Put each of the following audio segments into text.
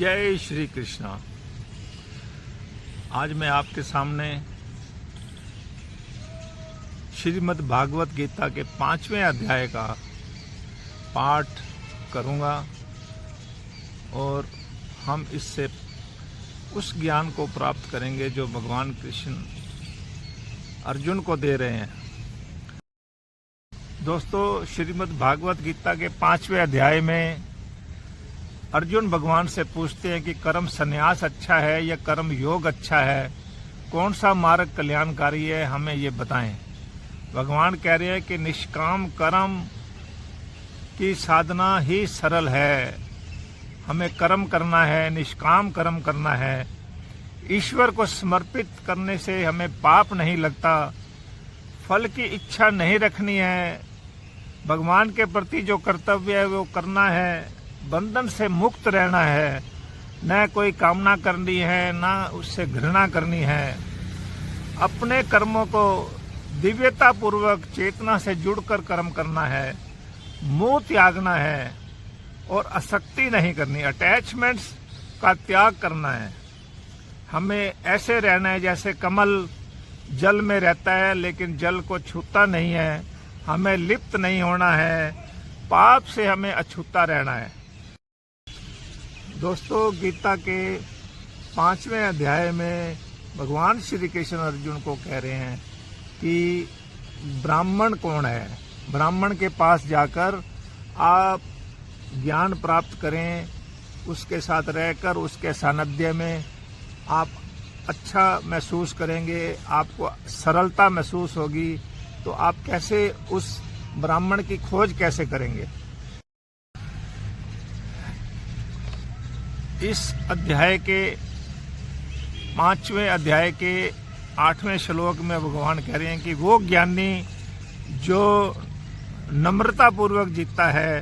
जय श्री कृष्णा। आज मैं आपके सामने श्रीमद् भागवत गीता के 5वें अध्याय का पाठ करूंगा और हम इससे उस ज्ञान को प्राप्त करेंगे जो भगवान कृष्ण अर्जुन को दे रहे हैं। दोस्तों, श्रीमद् भागवत गीता के 5वें अध्याय में अर्जुन भगवान से पूछते हैं कि कर्म संन्यास अच्छा है या कर्म योग अच्छा है, कौन सा मार्ग कल्याणकारी है, हमें ये बताएं। भगवान कह रहे हैं कि निष्काम कर्म की साधना ही सरल है, हमें कर्म करना है, निष्काम कर्म करना है। ईश्वर को समर्पित करने से हमें पाप नहीं लगता, फल की इच्छा नहीं रखनी है, भगवान के प्रति जो कर्तव्य है वो करना है, बंधन से मुक्त रहना है, न कोई कामना करनी है न उससे घृणा करनी है। अपने कर्मों को दिव्यता पूर्वक चेतना से जुड़कर कर्म करना है, मोह त्यागना है और आसक्ति नहीं करनी, अटैचमेंट्स का त्याग करना है। हमें ऐसे रहना है जैसे कमल जल में रहता है लेकिन जल को छूता नहीं है। हमें लिप्त नहीं होना है, पाप से हमें अछूता रहना है। दोस्तों, गीता के 5वें अध्याय में भगवान श्री कृष्ण अर्जुन को कह रहे हैं कि ब्राह्मण कौन है। ब्राह्मण के पास जाकर आप ज्ञान प्राप्त करें, उसके साथ रहकर उसके सानिध्य में आप अच्छा महसूस करेंगे, आपको सरलता महसूस होगी। तो आप कैसे उस ब्राह्मण की खोज कैसे करेंगे। इस अध्याय के 5वें अध्याय के 8वें श्लोक में भगवान कह रहे हैं कि वो ज्ञानी जो नम्रता पूर्वक जीता है,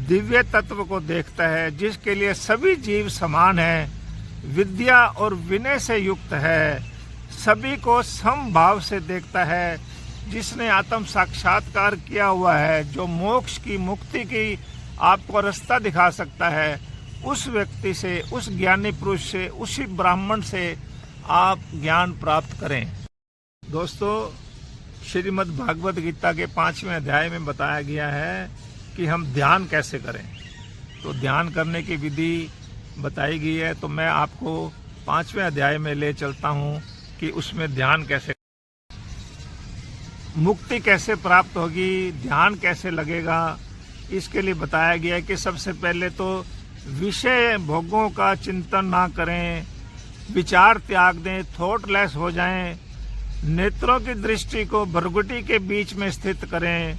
दिव्य तत्व को देखता है, जिसके लिए सभी जीव समान हैं, विद्या और विनय से युक्त है, सभी को समभाव से देखता है, जिसने आत्म साक्षात्कार किया हुआ है, जो मोक्ष की मुक्ति की आपको रास्ता दिखा सकता है, उस व्यक्ति से, उस ज्ञानी पुरुष से, उसी ब्राह्मण से आप ज्ञान प्राप्त करें। दोस्तों, श्रीमद् भागवत गीता के 5वें अध्याय में बताया गया है कि हम ध्यान कैसे करें। तो ध्यान करने की विधि बताई गई है, तो मैं आपको 5वें अध्याय में ले चलता हूं कि उसमें ध्यान कैसे, मुक्ति कैसे प्राप्त होगी, ध्यान कैसे लगेगा। इसके लिए बताया गया है कि सबसे पहले तो विषय भोगों का चिंतन ना करें, विचार त्याग दें, थॉटलेस हो जाएं, नेत्रों की दृष्टि को भृगुटी के बीच में स्थित करें,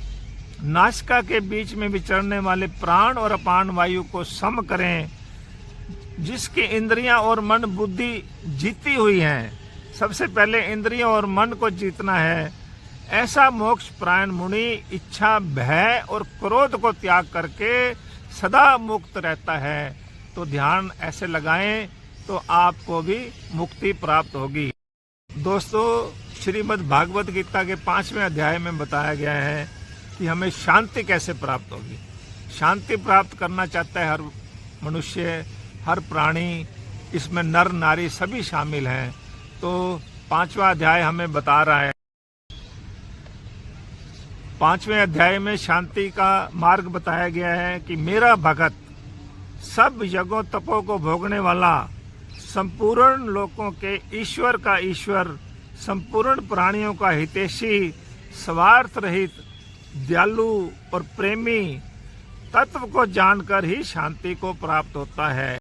नासिका के बीच में विचरने वाले प्राण और अपान वायु को सम करें, जिसकी इंद्रियां और मन बुद्धि जीती हुई हैं। सबसे पहले इंद्रियों और मन को जीतना है। ऐसा मोक्ष प्रायण मुनि इच्छा, भय और क्रोध को त्याग करके सदा मुक्त रहता है। तो ध्यान ऐसे लगाएं तो आपको भी मुक्ति प्राप्त होगी। दोस्तों, श्रीमद् भागवत गीता के 5वें अध्याय में बताया गया है कि हमें शांति कैसे प्राप्त होगी। शांति प्राप्त करना चाहता है हर मनुष्य, हर प्राणी, इसमें नर नारी सभी शामिल हैं। तो 5वां अध्याय हमें बता रहा है, 5वें अध्याय में शांति का मार्ग बताया गया है कि मेरा भगत, सब यज्ञों तपों को भोगने वाला, संपूर्ण लोकों के ईश्वर का ईश्वर, संपूर्ण प्राणियों का हितैषी, स्वार्थ रहित, दयालु और प्रेमी तत्व को जानकर ही शांति को प्राप्त होता है।